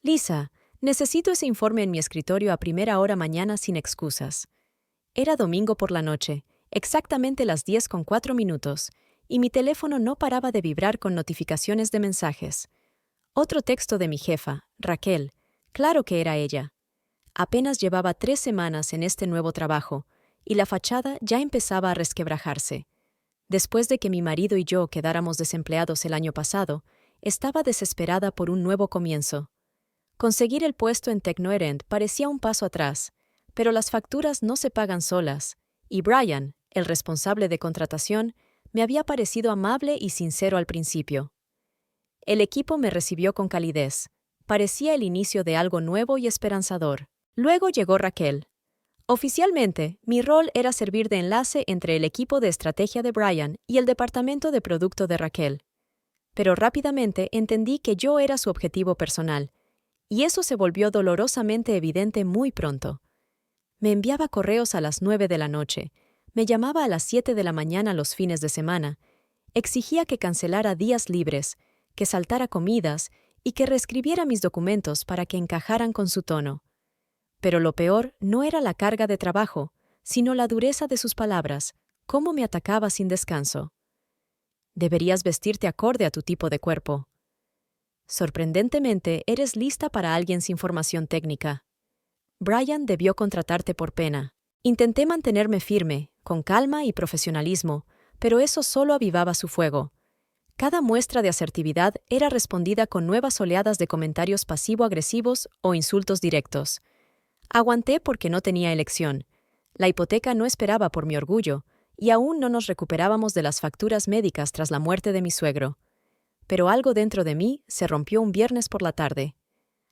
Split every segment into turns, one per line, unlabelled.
Lisa, necesito ese informe en mi escritorio a primera hora mañana sin excusas. Era domingo por la noche, exactamente las 10:04, y mi teléfono no paraba de vibrar con notificaciones de mensajes. Otro texto de mi jefa, Raquel. Claro que era ella. Apenas llevaba 3 semanas en este nuevo trabajo, y la fachada ya empezaba a resquebrajarse. Después de que mi marido y yo quedáramos desempleados el año pasado, estaba desesperada por un nuevo comienzo. Conseguir el puesto en Tecnoerend parecía un paso atrás, pero las facturas no se pagan solas, y Brian, el responsable de contratación, me había parecido amable y sincero al principio. El equipo me recibió con calidez. Parecía el inicio de algo nuevo y esperanzador. Luego llegó Raquel. Oficialmente, mi rol era servir de enlace entre el equipo de estrategia de Brian y el departamento de producto de Raquel. Pero rápidamente entendí que yo era su objetivo personal, y eso se volvió dolorosamente evidente muy pronto. Me enviaba correos a las 9 de la noche, me llamaba a las 7 de la mañana los fines de semana, exigía que cancelara días libres, que saltara comidas y que reescribiera mis documentos para que encajaran con su tono. Pero lo peor no era la carga de trabajo, sino la dureza de sus palabras, cómo me atacaba sin descanso. Deberías vestirte acorde a tu tipo de cuerpo. Sorprendentemente, eres lista para alguien sin formación técnica. Brian debió contratarte por pena. Intenté mantenerme firme, con calma y profesionalismo, pero eso solo avivaba su fuego. Cada muestra de asertividad era respondida con nuevas oleadas de comentarios pasivo-agresivos o insultos directos. Aguanté porque no tenía elección. La hipoteca no esperaba por mi orgullo, y aún no nos recuperábamos de las facturas médicas tras la muerte de mi suegro. Pero algo dentro de mí se rompió un viernes por la tarde.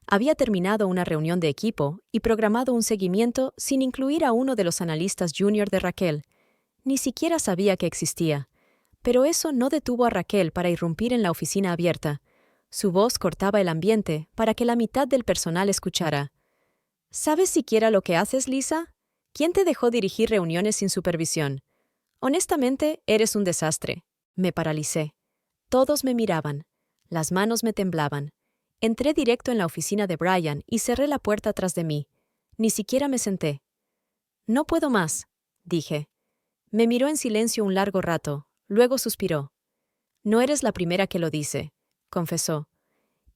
Había terminado una reunión de equipo y programado un seguimiento sin incluir a uno de los analistas junior de Raquel. Ni siquiera sabía que existía. Pero eso no detuvo a Raquel para irrumpir en la oficina abierta. Su voz cortaba el ambiente para que la mitad del personal escuchara. ¿Sabes siquiera lo que haces, Lisa? ¿Quién te dejó dirigir reuniones sin supervisión? Honestamente, eres un desastre. Me paralicé. Todos me miraban. Las manos me temblaban. Entré directo en la oficina de Brian y cerré la puerta tras de mí. Ni siquiera me senté. No puedo más, dije. Me miró en silencio un largo rato, luego suspiró. No eres la primera que lo dice, confesó.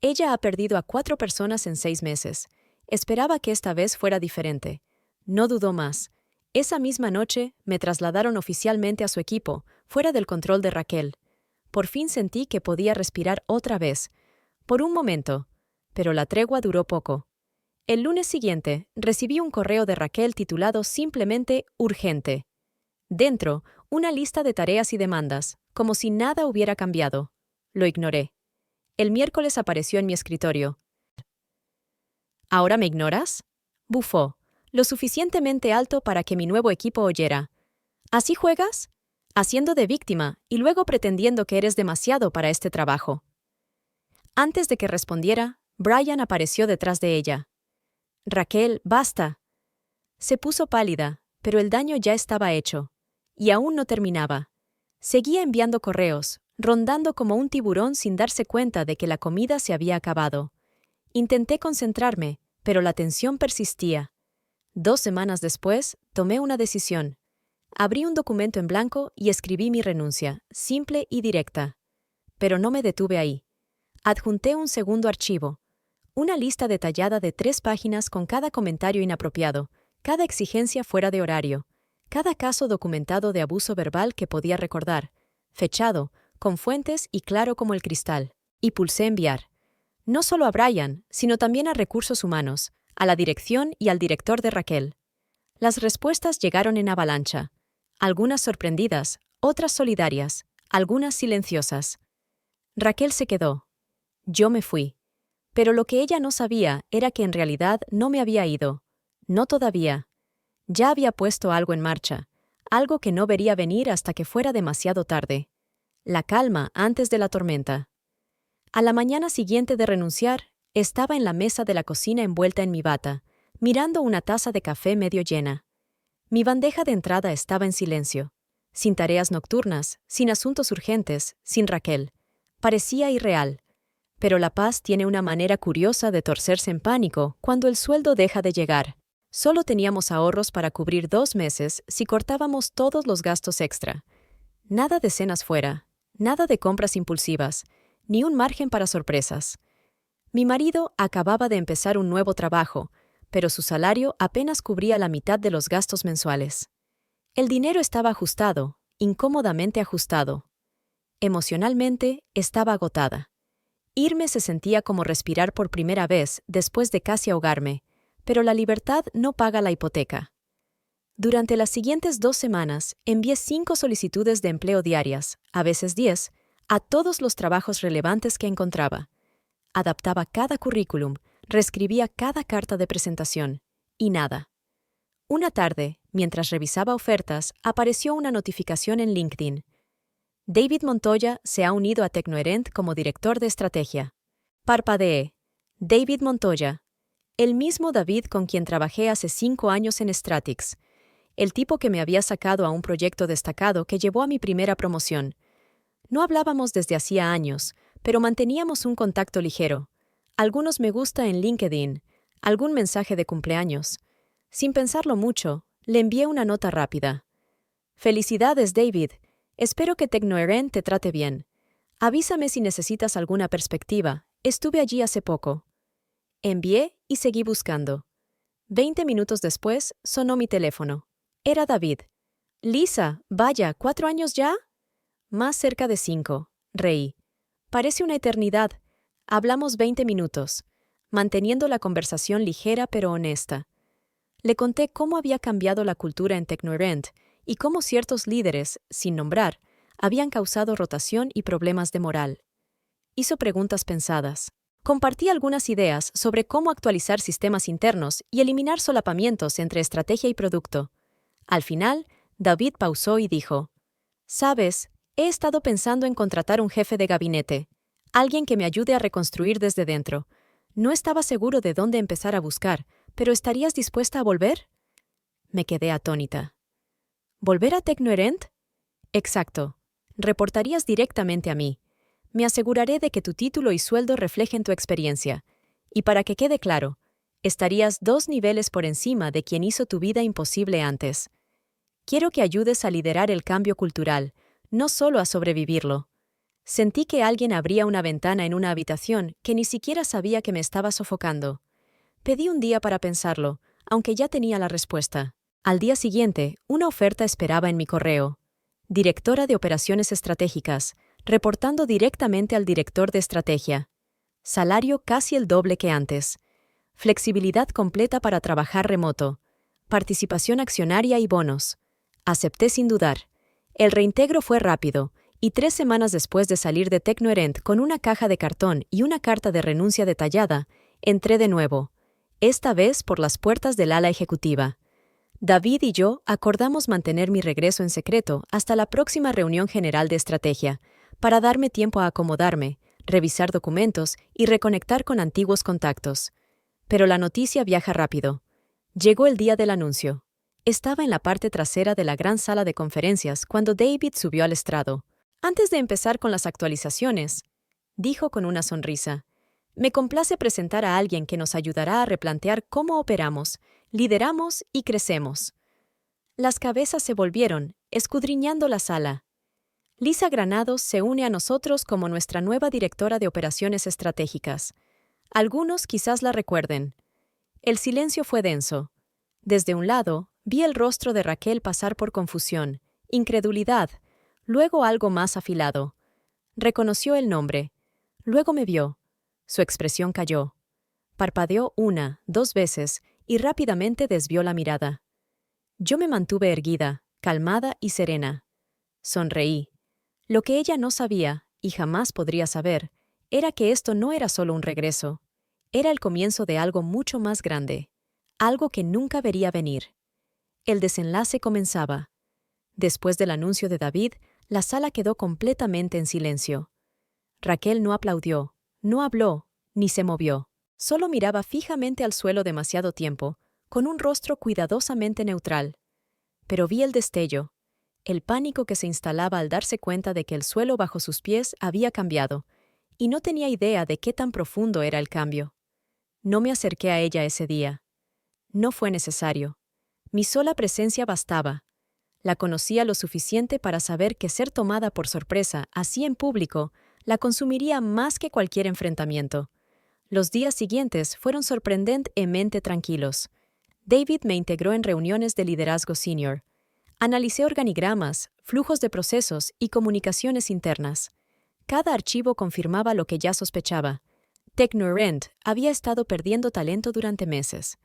Ella ha perdido a 4 personas en 6 meses. Esperaba que esta vez fuera diferente. No dudó más. Esa misma noche me trasladaron oficialmente a su equipo, fuera del control de Raquel. Por fin sentí que podía respirar otra vez. Por un momento, pero la tregua duró poco. El lunes siguiente, recibí un correo de Raquel titulado simplemente «Urgente». Dentro, una lista de tareas y demandas, como si nada hubiera cambiado. Lo ignoré. El miércoles apareció en mi escritorio. ¿Ahora me ignoras? Bufó, lo suficientemente alto para que mi nuevo equipo oyera. ¿Así juegas? Haciendo de víctima y luego pretendiendo que eres demasiado para este trabajo. Antes de que respondiera, Brian apareció detrás de ella. Raquel, basta. Se puso pálida, pero el daño ya estaba hecho. Y aún no terminaba. Seguía enviando correos, rondando como un tiburón sin darse cuenta de que la comida se había acabado. Intenté concentrarme, pero la tensión persistía. 2 semanas después, tomé una decisión. Abrí un documento en blanco y escribí mi renuncia, simple y directa. Pero no me detuve ahí. Adjunté un segundo archivo. Una lista detallada de 3 páginas con cada comentario inapropiado, cada exigencia fuera de horario, cada caso documentado de abuso verbal que podía recordar, fechado, con fuentes y claro como el cristal. Y pulsé enviar. No solo a Brian, sino también a Recursos Humanos, a la dirección y al director de Raquel. Las respuestas llegaron en avalancha. Algunas sorprendidas, otras solidarias, algunas silenciosas. Raquel se quedó. Yo me fui. Pero lo que ella no sabía era que en realidad no me había ido. No todavía. Ya había puesto algo en marcha, algo que no vería venir hasta que fuera demasiado tarde. La calma antes de la tormenta. A la mañana siguiente de renunciar, estaba en la mesa de la cocina envuelta en mi bata, mirando una taza de café medio llena. Mi bandeja de entrada estaba en silencio, sin tareas nocturnas, sin asuntos urgentes, sin Raquel. Parecía irreal. Pero la paz tiene una manera curiosa de torcerse en pánico cuando el sueldo deja de llegar. Solo teníamos ahorros para cubrir 2 meses si cortábamos todos los gastos extra. Nada de cenas fuera, nada de compras impulsivas, ni un margen para sorpresas. Mi marido acababa de empezar un nuevo trabajo, pero su salario apenas cubría la mitad de los gastos mensuales. El dinero estaba ajustado, incómodamente ajustado. Emocionalmente estaba agotada. Irme se sentía como respirar por primera vez después de casi ahogarme, pero la libertad no paga la hipoteca. Durante las siguientes 2 semanas envié 5 solicitudes de empleo diarias, a veces 10, a todos los trabajos relevantes que encontraba. Adaptaba cada currículum, reescribía cada carta de presentación, y nada. Una tarde, mientras revisaba ofertas, apareció una notificación en LinkedIn. David Montoya se ha unido a Tecnoherent como director de estrategia. Parpadeé. David Montoya. El mismo David con quien trabajé hace 5 años en Stratix. El tipo que me había sacado a un proyecto destacado que llevó a mi primera promoción. No hablábamos desde hacía años, pero manteníamos un contacto ligero. Algunos me gusta en LinkedIn, algún mensaje de cumpleaños. Sin pensarlo mucho, le envié una nota rápida. Felicidades, David. Espero que Tecnoherent te trate bien. Avísame si necesitas alguna perspectiva. Estuve allí hace poco. Envié y seguí buscando. 20 minutos después, sonó mi teléfono. Era David. Lisa, vaya, ¿4 años ya? Más cerca de 5. Reí. Parece una eternidad. Hablamos 20 minutos, manteniendo la conversación ligera pero honesta. Le conté cómo había cambiado la cultura en Tecnoherent y cómo ciertos líderes, sin nombrar, habían causado rotación y problemas de moral. Hizo preguntas pensadas. Compartí algunas ideas sobre cómo actualizar sistemas internos y eliminar solapamientos entre estrategia y producto. Al final, David pausó y dijo: «Sabes, he estado pensando en contratar un jefe de gabinete, alguien que me ayude a reconstruir desde dentro. No estaba seguro de dónde empezar a buscar, pero ¿estarías dispuesta a volver?» Me quedé atónita. ¿Volver a Tecnoherent? Exacto. Reportarías directamente a mí. Me aseguraré de que tu título y sueldo reflejen tu experiencia. Y para que quede claro, estarías 2 niveles por encima de quien hizo tu vida imposible antes. Quiero que ayudes a liderar el cambio cultural, no solo a sobrevivirlo. Sentí que alguien abría una ventana en una habitación que ni siquiera sabía que me estaba sofocando. Pedí un día para pensarlo, aunque ya tenía la respuesta. Al día siguiente, una oferta esperaba en mi correo. Directora de Operaciones Estratégicas, reportando directamente al director de estrategia. Salario casi el doble que antes. Flexibilidad completa para trabajar remoto. Participación accionaria y bonos. Acepté sin dudar. El reintegro fue rápido, y 3 semanas después de salir de Tecnoherent con una caja de cartón y una carta de renuncia detallada, entré de nuevo, esta vez por las puertas del ala ejecutiva. David y yo acordamos mantener mi regreso en secreto hasta la próxima reunión general de estrategia, para darme tiempo a acomodarme, revisar documentos y reconectar con antiguos contactos. Pero la noticia viaja rápido. Llegó el día del anuncio. Estaba en la parte trasera de la gran sala de conferencias cuando David subió al estrado. Antes de empezar con las actualizaciones, dijo con una sonrisa, me complace presentar a alguien que nos ayudará a replantear cómo operamos, lideramos y crecemos. Las cabezas se volvieron, escudriñando la sala. Lisa Granados se une a nosotros como nuestra nueva directora de operaciones estratégicas. Algunos quizás la recuerden. El silencio fue denso. Desde un lado, vi el rostro de Raquel pasar por confusión, incredulidad, luego algo más afilado. Reconoció el nombre. Luego me vio. Su expresión cayó. Parpadeó 1, 2 veces y rápidamente desvió la mirada. Yo me mantuve erguida, calmada y serena. Sonreí. Lo que ella no sabía, y jamás podría saber, era que esto no era solo un regreso. Era el comienzo de algo mucho más grande. Algo que nunca vería venir. El desenlace comenzaba. Después del anuncio de David, la sala quedó completamente en silencio. Raquel no aplaudió, no habló, ni se movió. Solo miraba fijamente al suelo demasiado tiempo, con un rostro cuidadosamente neutral. Pero vi el destello, el pánico que se instalaba al darse cuenta de que el suelo bajo sus pies había cambiado, y no tenía idea de qué tan profundo era el cambio. No me acerqué a ella ese día. No fue necesario. Mi sola presencia bastaba. La conocía lo suficiente para saber que ser tomada por sorpresa, así en público, la consumiría más que cualquier enfrentamiento. Los días siguientes fueron sorprendentemente tranquilos. David me integró en reuniones de liderazgo senior. Analicé organigramas, flujos de procesos y comunicaciones internas. Cada archivo confirmaba lo que ya sospechaba. TechnoRent había estado perdiendo talento durante meses.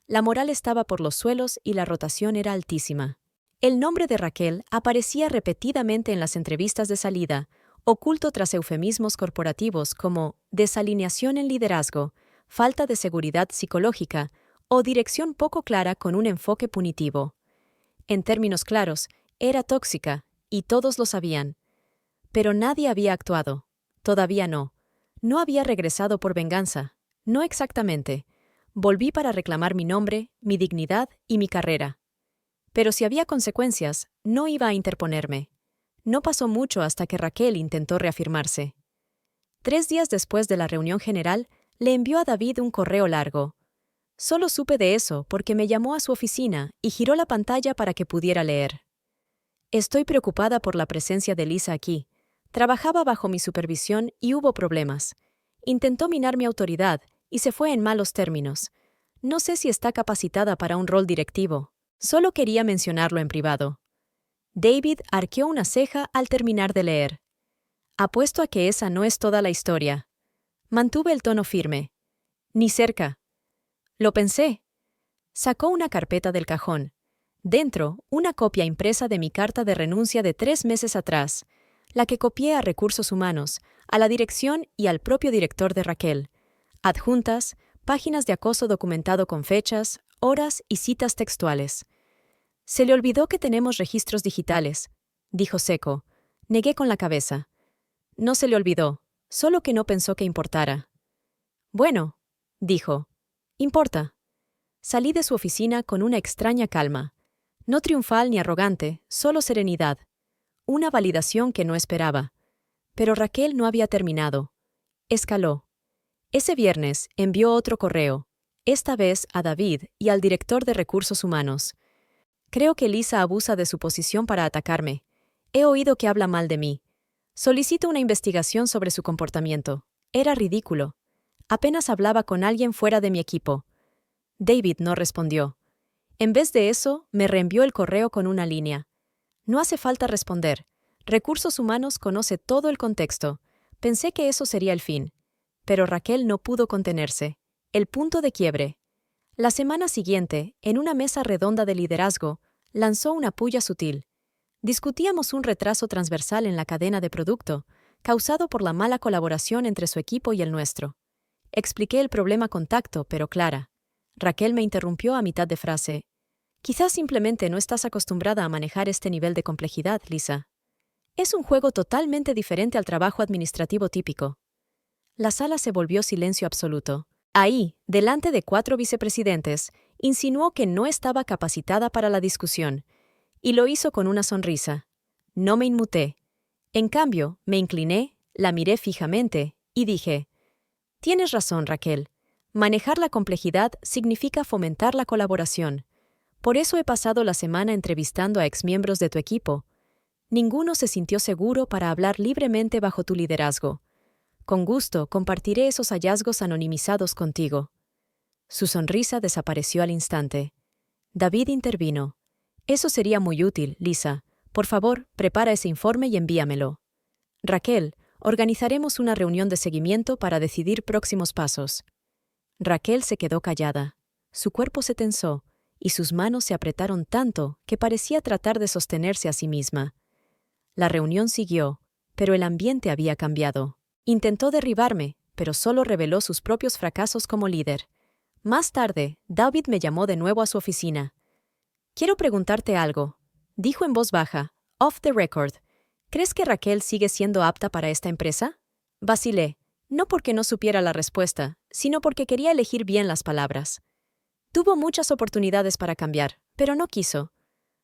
La moral estaba por los suelos y la rotación era altísima. El nombre de Raquel aparecía repetidamente en las entrevistas de salida, oculto tras eufemismos corporativos como desalineación en liderazgo, falta de seguridad psicológica o dirección poco clara con un enfoque punitivo. En términos claros, era tóxica, y todos lo sabían. Pero nadie había actuado. Todavía no. No había regresado por venganza. No exactamente. Volví para reclamar mi nombre, mi dignidad y mi carrera. Pero si había consecuencias, no iba a interponerme. No pasó mucho hasta que Raquel intentó reafirmarse. 3 días después de la reunión general, le envió a David un correo largo. Solo supe de eso porque me llamó a su oficina y giró la pantalla para que pudiera leer. Estoy preocupada por la presencia de Lisa aquí. Trabajaba bajo mi supervisión y hubo problemas. Intentó minar mi autoridad y se fue en malos términos. No sé si está capacitada para un rol directivo. Solo quería mencionarlo en privado. David arqueó una ceja al terminar de leer. Apuesto a que esa no es toda la historia. Mantuve el tono firme. Ni cerca. Lo pensé. Sacó una carpeta del cajón. Dentro, una copia impresa de mi carta de renuncia de 3 meses atrás, la que copié a Recursos Humanos, a la dirección y al propio director de Raquel. Adjuntas, páginas de acoso documentado con fechas, horas y citas textuales. Se le olvidó que tenemos registros digitales, dijo seco. Negué con la cabeza. No se le olvidó, solo que no pensó que importara. Bueno, dijo. Importa. Salí de su oficina con una extraña calma. No triunfal ni arrogante, solo serenidad. Una validación que no esperaba. Pero Raquel no había terminado. Escaló. Ese viernes envió otro correo, esta vez a David y al director de Recursos Humanos. Creo que Lisa abusa de su posición para atacarme. He oído que habla mal de mí. Solicito una investigación sobre su comportamiento. Era ridículo. Apenas hablaba con alguien fuera de mi equipo. David no respondió. En vez de eso, me reenvió el correo con una línea. No hace falta responder. Recursos Humanos conoce todo el contexto. Pensé que eso sería el fin. Pero Raquel no pudo contenerse. El punto de quiebre. La semana siguiente, en una mesa redonda de liderazgo, lanzó una puya sutil. Discutíamos un retraso transversal en la cadena de producto, causado por la mala colaboración entre su equipo y el nuestro. Expliqué el problema con tacto, pero clara. Raquel me interrumpió a mitad de frase. Quizás simplemente no estás acostumbrada a manejar este nivel de complejidad, Lisa. Es un juego totalmente diferente al trabajo administrativo típico. La sala se volvió silencio absoluto. Ahí, delante de 4 vicepresidentes, insinuó que no estaba capacitada para la discusión, y lo hizo con una sonrisa. No me inmuté. En cambio, me incliné, la miré fijamente, y dije, «Tienes razón, Raquel. Manejar la complejidad significa fomentar la colaboración. Por eso he pasado la semana entrevistando a exmiembros de tu equipo. Ninguno se sintió seguro para hablar libremente bajo tu liderazgo. Con gusto compartiré esos hallazgos anonimizados contigo». Su sonrisa desapareció al instante. David intervino. «Eso sería muy útil, Lisa. Por favor, prepara ese informe y envíamelo. Raquel, organizaremos una reunión de seguimiento para decidir próximos pasos». Raquel se quedó callada. Su cuerpo se tensó, y sus manos se apretaron tanto que parecía tratar de sostenerse a sí misma. La reunión siguió, pero el ambiente había cambiado. Intentó derribarme, pero solo reveló sus propios fracasos como líder. Más tarde, David me llamó de nuevo a su oficina. «Quiero preguntarte algo», dijo en voz baja, off the record. «¿Crees que Raquel sigue siendo apta para esta empresa?» Vacilé, no porque no supiera la respuesta, sino porque quería elegir bien las palabras. Tuvo muchas oportunidades para cambiar, pero no quiso.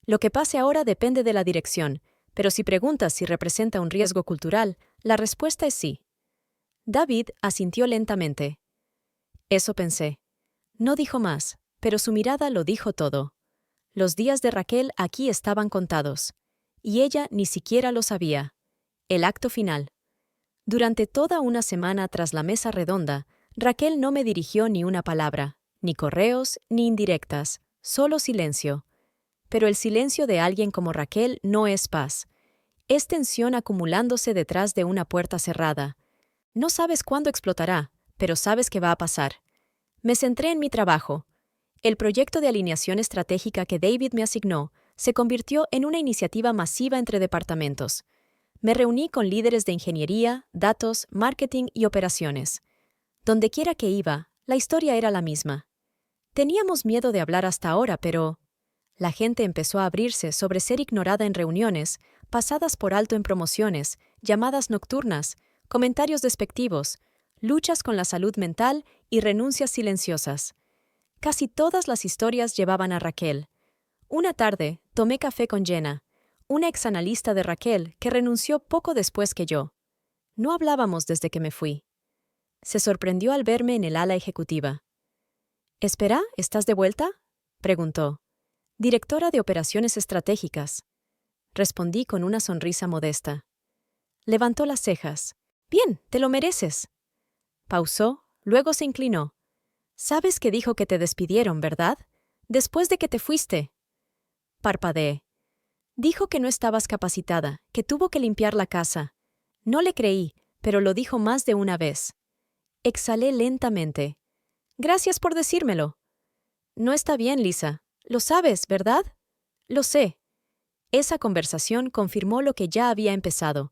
Lo que pase ahora depende de la dirección, pero si preguntas si representa un riesgo cultural, la respuesta es sí. David asintió lentamente. Eso pensé. No dijo más, pero su mirada lo dijo todo. Los días de Raquel aquí estaban contados. Y ella ni siquiera lo sabía. El acto final. Durante toda una semana tras la mesa redonda, Raquel no me dirigió ni una palabra, ni correos, ni indirectas, solo silencio. Pero el silencio de alguien como Raquel no es paz. Es tensión acumulándose detrás de una puerta cerrada. No sabes cuándo explotará, pero sabes que va a pasar. Me centré en mi trabajo. El proyecto de alineación estratégica que David me asignó se convirtió en una iniciativa masiva entre departamentos. Me reuní con líderes de ingeniería, datos, marketing y operaciones. Dondequiera que iba, la historia era la misma. Teníamos miedo de hablar hasta ahora, pero la gente empezó a abrirse sobre ser ignorada en reuniones, pasadas por alto en promociones, llamadas nocturnas, comentarios despectivos, luchas con la salud mental y renuncias silenciosas. Casi todas las historias llevaban a Raquel. Una tarde, tomé café con Jenna, una exanalista de Raquel que renunció poco después que yo. No hablábamos desde que me fui. Se sorprendió al verme en el ala ejecutiva. «¿Espera, estás de vuelta?», preguntó. «Directora de operaciones estratégicas». Respondí con una sonrisa modesta. Levantó las cejas. «Bien, te lo mereces». Pausó, luego se inclinó. «Sabes que dijo que te despidieron, ¿verdad? Después de que te fuiste». Parpadeé. Dijo que no estabas capacitada, que tuvo que limpiar la casa. No le creí, pero lo dijo más de una vez. Exhalé lentamente. «Gracias por decírmelo». «No está bien, Lisa. Lo sabes, ¿verdad?» «Lo sé». Esa conversación confirmó lo que ya había empezado.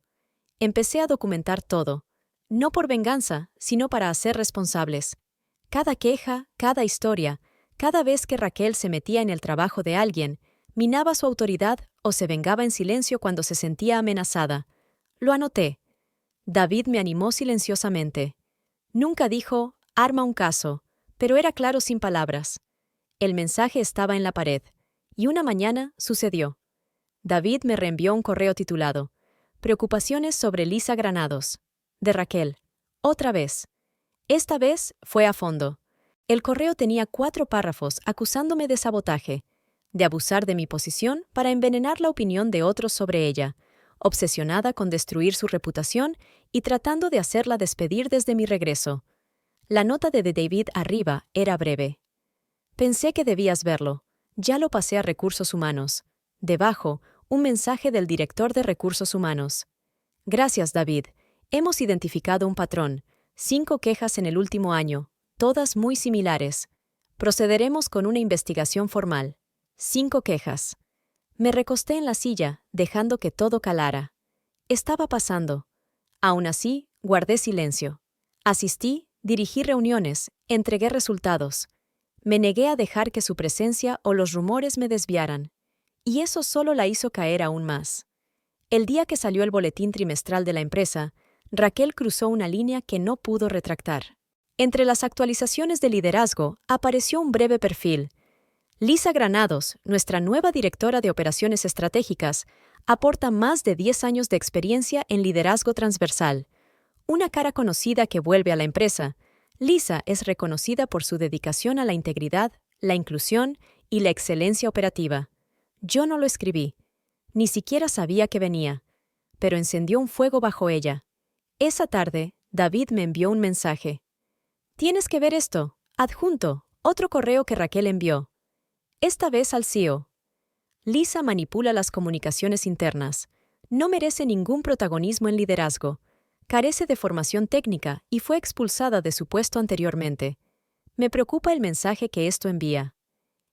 Empecé a documentar todo. No por venganza, sino para hacer responsables. Cada queja, cada historia, cada vez que Raquel se metía en el trabajo de alguien, minaba su autoridad o se vengaba en silencio cuando se sentía amenazada. Lo anoté. David me animó silenciosamente. Nunca dijo, arma un caso, pero era claro sin palabras. El mensaje estaba en la pared, y una mañana sucedió. David me reenvió un correo titulado «Preocupaciones sobre Lisa Granados», de Raquel. Otra vez. Esta vez fue a fondo. El correo tenía 4 párrafos acusándome de sabotaje, de abusar de mi posición para envenenar la opinión de otros sobre ella, obsesionada con destruir su reputación y tratando de hacerla despedir desde mi regreso. La nota de David arriba era breve. «Pensé que debías verlo. Ya lo pasé a Recursos Humanos». Debajo, un mensaje del director de Recursos Humanos. «Gracias, David. Hemos identificado un patrón. 5 quejas en el último año, todas muy similares. Procederemos con una investigación formal. 5 quejas». Me recosté en la silla, dejando que todo calara. Estaba pasando. Aún así, guardé silencio. Asistí, dirigí reuniones, entregué resultados. Me negué a dejar que su presencia o los rumores me desviaran. Y eso solo la hizo caer aún más. El día que salió el boletín trimestral de la empresa, Raquel cruzó una línea que no pudo retractar. Entre las actualizaciones de liderazgo apareció un breve perfil. Lisa Granados, nuestra nueva directora de operaciones estratégicas, aporta más de 10 años de experiencia en liderazgo transversal. Una cara conocida que vuelve a la empresa. Lisa es reconocida por su dedicación a la integridad, la inclusión y la excelencia operativa. Yo no lo escribí. Ni siquiera sabía que venía. Pero encendió un fuego bajo ella. Esa tarde, David me envió un mensaje. «Tienes que ver esto. Adjunto, otro correo que Raquel envió. Esta vez al CEO. Lisa manipula las comunicaciones internas. No merece ningún protagonismo en liderazgo. Carece de formación técnica y fue expulsada de su puesto anteriormente. Me preocupa el mensaje que esto envía».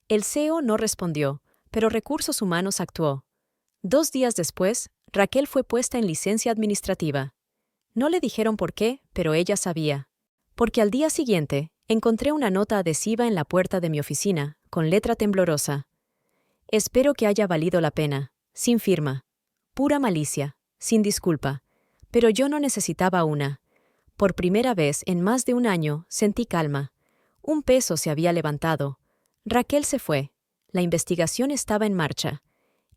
El CEO no respondió, pero Recursos Humanos actuó. 2 días después, Raquel fue puesta en licencia administrativa. No le dijeron por qué, pero ella sabía. Porque al día siguiente, encontré una nota adhesiva en la puerta de mi oficina, con letra temblorosa. «Espero que haya valido la pena», sin firma. Pura malicia, sin disculpa. Pero yo no necesitaba una. Por primera vez en más de un año sentí calma. Un peso se había levantado. Raquel se fue. La investigación estaba en marcha.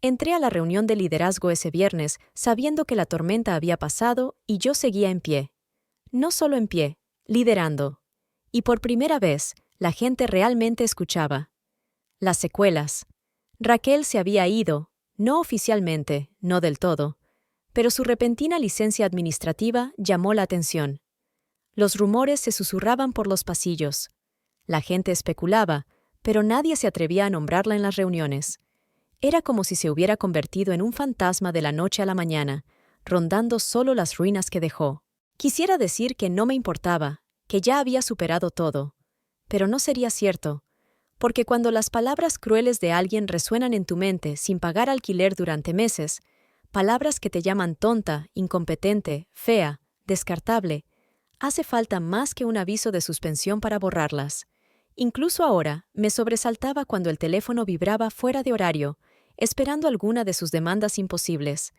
Entré a la reunión de liderazgo ese viernes sabiendo que la tormenta había pasado y yo seguía en pie. No solo en pie, liderando. Y por primera vez, la gente realmente escuchaba. Las secuelas. Raquel se había ido, no oficialmente, no del todo, pero su repentina licencia administrativa llamó la atención. Los rumores se susurraban por los pasillos. La gente especulaba, pero nadie se atrevía a nombrarla en las reuniones. Era como si se hubiera convertido en un fantasma de la noche a la mañana, rondando solo las ruinas que dejó. Quisiera decir que no me importaba, que ya había superado todo. Pero no sería cierto, porque cuando las palabras crueles de alguien resuenan en tu mente sin pagar alquiler durante meses, palabras que te llaman tonta, incompetente, fea, descartable, hace falta más que un aviso de suspensión para borrarlas. Incluso ahora, me sobresaltaba cuando el teléfono vibraba fuera de horario, esperando alguna de sus demandas imposibles.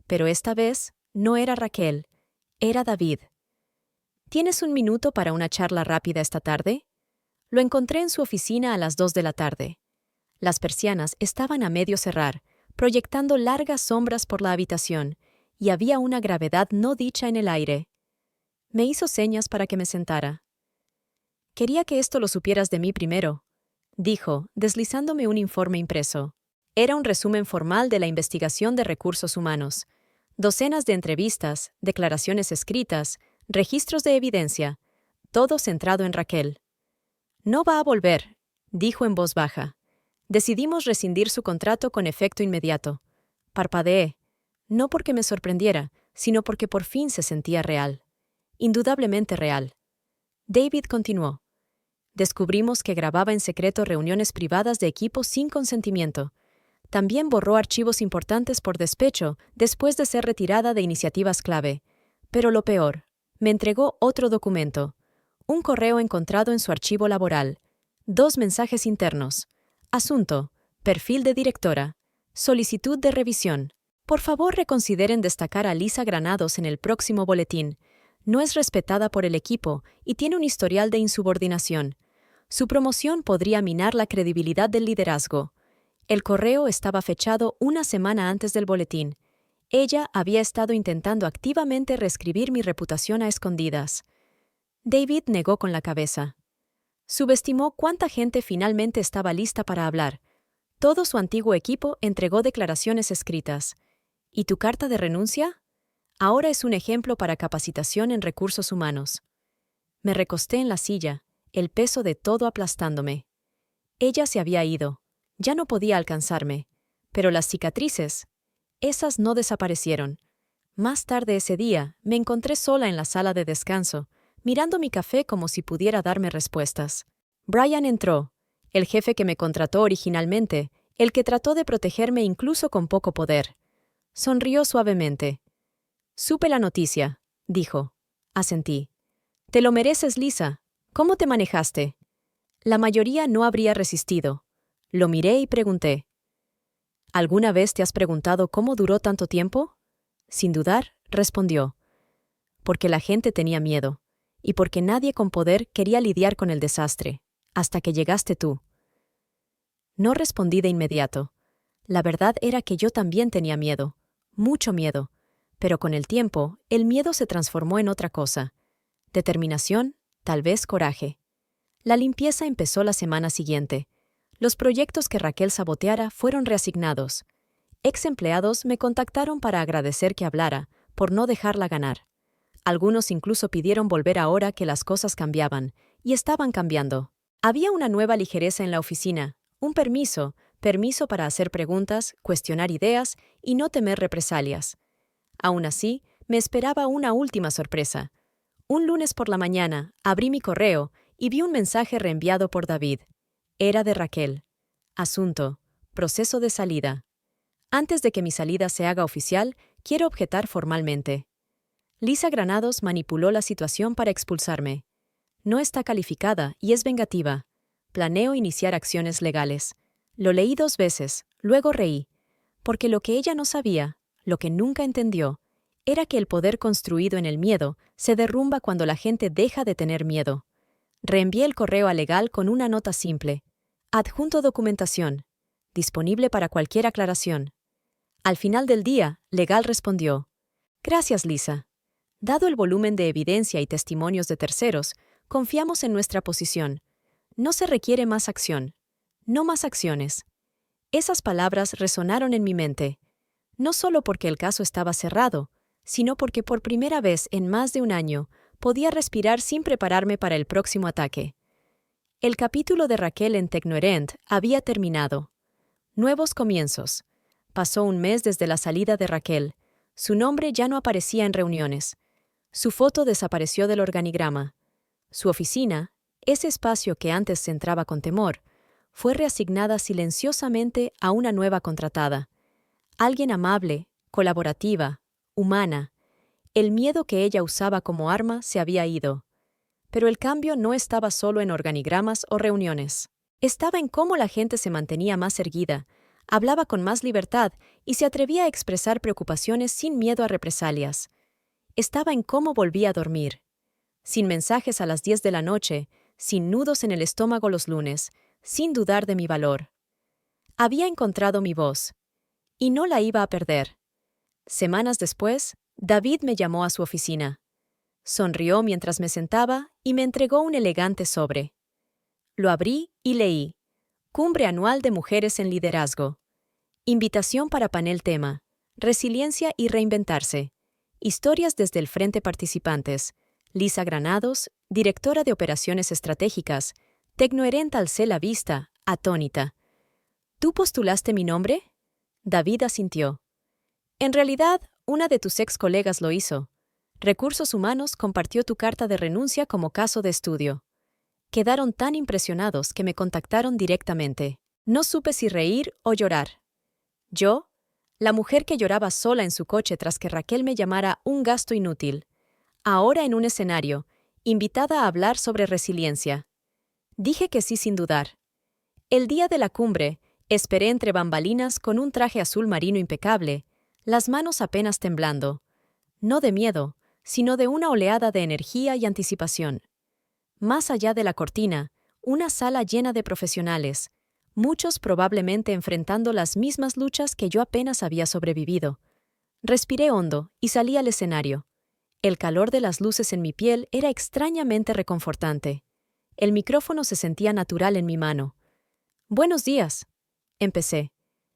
Pero esta vez no era Raquel, era David. ¿Tienes un minuto para una charla rápida esta tarde? Lo encontré en su oficina a las 2 de la tarde. Las persianas estaban a medio cerrar, proyectando largas sombras por la habitación, y había una gravedad no dicha en el aire. Me hizo señas para que me sentara. «Quería que esto lo supieras de mí primero», dijo, deslizándome un informe impreso. Era un resumen formal de la investigación de recursos humanos. Docenas de entrevistas, declaraciones escritas, registros de evidencia, todo centrado en Raquel. «No va a volver», dijo en voz baja. «Decidimos rescindir su contrato con efecto inmediato». Parpadeé, no porque me sorprendiera, sino porque por fin se sentía real. Indudablemente real. David continuó. «Descubrimos que grababa en secreto reuniones privadas de equipo sin consentimiento. También borró archivos importantes por despecho después de ser retirada de iniciativas clave. Pero lo peor, me entregó otro documento. Un correo encontrado en su archivo laboral. 2 mensajes internos. Asunto. Perfil de directora. Solicitud de revisión. Por favor, reconsideren destacar a Lisa Granados en el próximo boletín. No es respetada por el equipo y tiene un historial de insubordinación. Su promoción podría minar la credibilidad del liderazgo. El correo estaba fechado una semana antes del boletín. Ella había estado intentando activamente reescribir mi reputación a escondidas. David negó con la cabeza. Subestimó cuánta gente finalmente estaba lista para hablar. Todo su antiguo equipo entregó declaraciones escritas. ¿Y tu carta de renuncia? Ahora es un ejemplo para capacitación en recursos humanos. Me recosté en la silla, el peso de todo aplastándome. Ella se había ido. Ya no podía alcanzarme. Pero las cicatrices, esas no desaparecieron. Más tarde ese día, me encontré sola en la sala de descanso, mirando mi café como si pudiera darme respuestas. Brian entró, el jefe que me contrató originalmente, el que trató de protegerme incluso con poco poder. Sonrió suavemente. «Supe la noticia», dijo. Asentí. «Te lo mereces, Lisa. ¿Cómo te manejaste?» La mayoría no habría resistido. Lo miré y pregunté. «¿Alguna vez te has preguntado cómo duró tanto tiempo?» Sin dudar, respondió. «Porque la gente tenía miedo, y porque nadie con poder quería lidiar con el desastre, hasta que llegaste tú». No respondí de inmediato. La verdad era que yo también tenía miedo, mucho miedo, pero con el tiempo, el miedo se transformó en otra cosa. Determinación, tal vez coraje. La limpieza empezó la semana siguiente. Los proyectos que Raquel saboteara fueron reasignados. Ex empleados me contactaron para agradecer que hablara, por no dejarla ganar. Algunos incluso pidieron volver ahora que las cosas cambiaban, y estaban cambiando. Había una nueva ligereza en la oficina, un permiso para hacer preguntas, cuestionar ideas y no temer represalias. Aún así, me esperaba una última sorpresa. Un lunes por la mañana, abrí mi correo y vi un mensaje reenviado por David. Era de Raquel. Asunto. Proceso de salida. Antes de que mi salida se haga oficial, quiero objetar formalmente. Lisa Granados manipuló la situación para expulsarme. No está calificada y es vengativa. Planeo iniciar acciones legales. Lo leí 2 veces, luego reí. Porque lo que ella no sabía, lo que nunca entendió, era que el poder construido en el miedo se derrumba cuando la gente deja de tener miedo. Reenvié el correo a Legal con una nota simple. Adjunto documentación. Disponible para cualquier aclaración. Al final del día, Legal respondió. «Gracias, Lisa. Dado el volumen de evidencia y testimonios de terceros, confiamos en nuestra posición. No se requiere más acción. No más acciones. Esas palabras resonaron en mi mente, no solo porque el caso estaba cerrado, sino porque por primera vez en más de un año podía respirar sin prepararme para el próximo ataque. El capítulo de Raquel en Tecnoerent había terminado. Nuevos comienzos. Pasó un mes desde la salida de Raquel. Su nombre ya no aparecía en reuniones. Su foto desapareció del organigrama. Su oficina, ese espacio que antes se entraba con temor, fue reasignada silenciosamente a una nueva contratada. Alguien amable, colaborativa, humana. El miedo que ella usaba como arma se había ido. Pero el cambio no estaba solo en organigramas o reuniones. Estaba en cómo la gente se mantenía más erguida, hablaba con más libertad y se atrevía a expresar preocupaciones sin miedo a represalias. Estaba en cómo volvía a dormir. Sin mensajes a las 10 de la noche, sin nudos en el estómago los lunes, sin dudar de mi valor. Había encontrado mi voz. Y no la iba a perder. Semanas después, David me llamó a su oficina. Sonrió mientras me sentaba y me entregó un elegante sobre. Lo abrí y leí. Cumbre Anual de Mujeres en Liderazgo. Invitación para panel tema. Resiliencia y reinventarse. Historias desde el frente participantes. Lisa Granados, directora de Operaciones Estratégicas. Tecnoerent alcé la vista, atónita. ¿Tú postulaste mi nombre? David asintió. En realidad, una de tus ex colegas lo hizo. Recursos Humanos compartió tu carta de renuncia como caso de estudio. Quedaron tan impresionados que me contactaron directamente. No supe si reír o llorar. Yo, la mujer que lloraba sola en su coche tras que Raquel me llamara un gasto inútil, ahora en un escenario, invitada a hablar sobre resiliencia. Dije que sí sin dudar. El día de la cumbre, esperé entre bambalinas con un traje azul marino impecable, las manos apenas temblando. No de miedo, sino de una oleada de energía y anticipación. Más allá de la cortina, una sala llena de profesionales, muchos probablemente enfrentando las mismas luchas que yo apenas había sobrevivido. Respiré hondo y salí al escenario. El calor de las luces en mi piel era extrañamente reconfortante. El micrófono se sentía natural en mi mano. Buenos días. Empecé.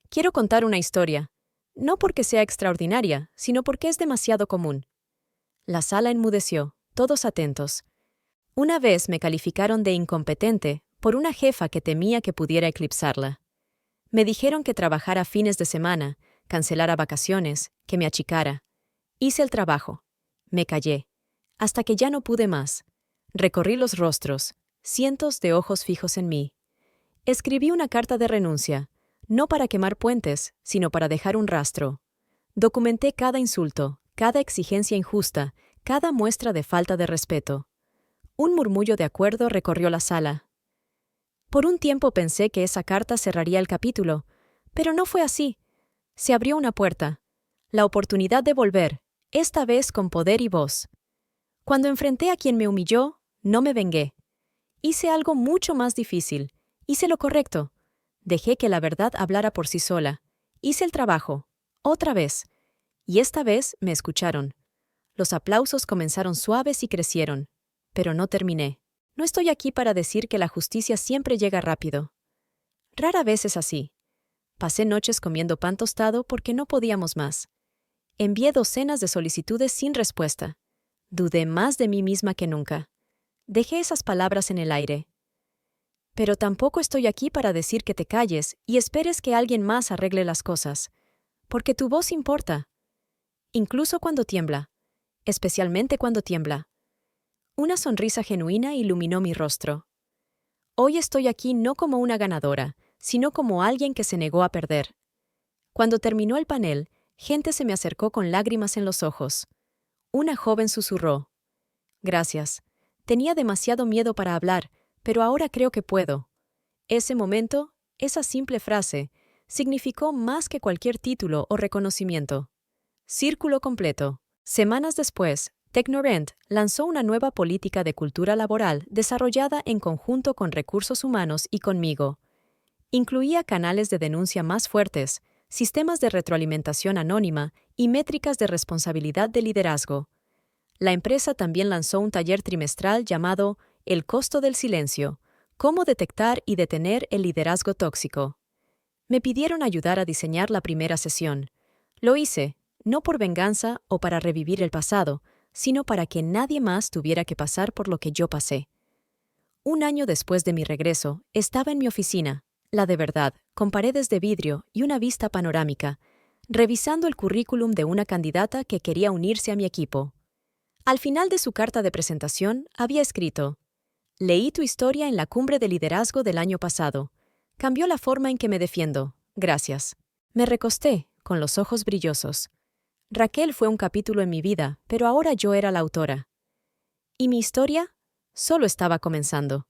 Quiero contar una historia. No porque sea extraordinaria, sino porque es demasiado común. La sala enmudeció, todos atentos. Una vez me calificaron de incompetente por una jefa que temía que pudiera eclipsarla. Me dijeron que trabajara fines de semana, cancelara vacaciones, que me achicara. Hice el trabajo. Me callé. Hasta que ya no pude más. Recorrí los rostros, cientos de ojos fijos en mí. Escribí una carta de renuncia, no para quemar puentes, sino para dejar un rastro. Documenté cada insulto, cada exigencia injusta, cada muestra de falta de respeto. Un murmullo de acuerdo recorrió la sala. Por un tiempo pensé que esa carta cerraría el capítulo, pero no fue así. Se abrió una puerta. La oportunidad de volver, esta vez con poder y voz. Cuando enfrenté a quien me humilló, no me vengué. Hice algo mucho más difícil. Hice lo correcto. Dejé que la verdad hablara por sí sola. Hice el trabajo. Otra vez. Y esta vez me escucharon. Los aplausos comenzaron suaves y crecieron. Pero no terminé. No estoy aquí para decir que la justicia siempre llega rápido. Rara vez es así. Pasé noches comiendo pan tostado porque no podíamos más. Envié docenas de solicitudes sin respuesta. Dudé más de mí misma que nunca. Dejé esas palabras en el aire. Pero tampoco estoy aquí para decir que te calles y esperes que alguien más arregle las cosas. Porque tu voz importa. Incluso cuando tiembla. Especialmente cuando tiembla. Una sonrisa genuina iluminó mi rostro. Hoy estoy aquí no como una ganadora, sino como alguien que se negó a perder. Cuando terminó el panel, gente se me acercó con lágrimas en los ojos. Una joven susurró. Gracias. Tenía demasiado miedo para hablar, pero ahora creo que puedo. Ese momento, esa simple frase, significó más que cualquier título o reconocimiento. Círculo completo. Semanas después, Tecnoerent lanzó una nueva política de cultura laboral desarrollada en conjunto con Recursos Humanos y conmigo. Incluía canales de denuncia más fuertes, sistemas de retroalimentación anónima y métricas de responsabilidad de liderazgo. La empresa también lanzó un taller trimestral llamado El costo del silencio, cómo detectar y detener el liderazgo tóxico. Me pidieron ayudar a diseñar la primera sesión. Lo hice, no por venganza o para revivir el pasado, sino para que nadie más tuviera que pasar por lo que yo pasé. Un año después de mi regreso, estaba en mi oficina, la de verdad, con paredes de vidrio y una vista panorámica, revisando el currículum de una candidata que quería unirse a mi equipo. Al final de su carta de presentación había escrito: «Leí tu historia en la cumbre de liderazgo del año pasado. Cambió la forma en que me defiendo. Gracias». Me recosté, con los ojos brillosos. Raquel fue un capítulo en mi vida, pero ahora yo era la autora. Y mi historia solo estaba comenzando.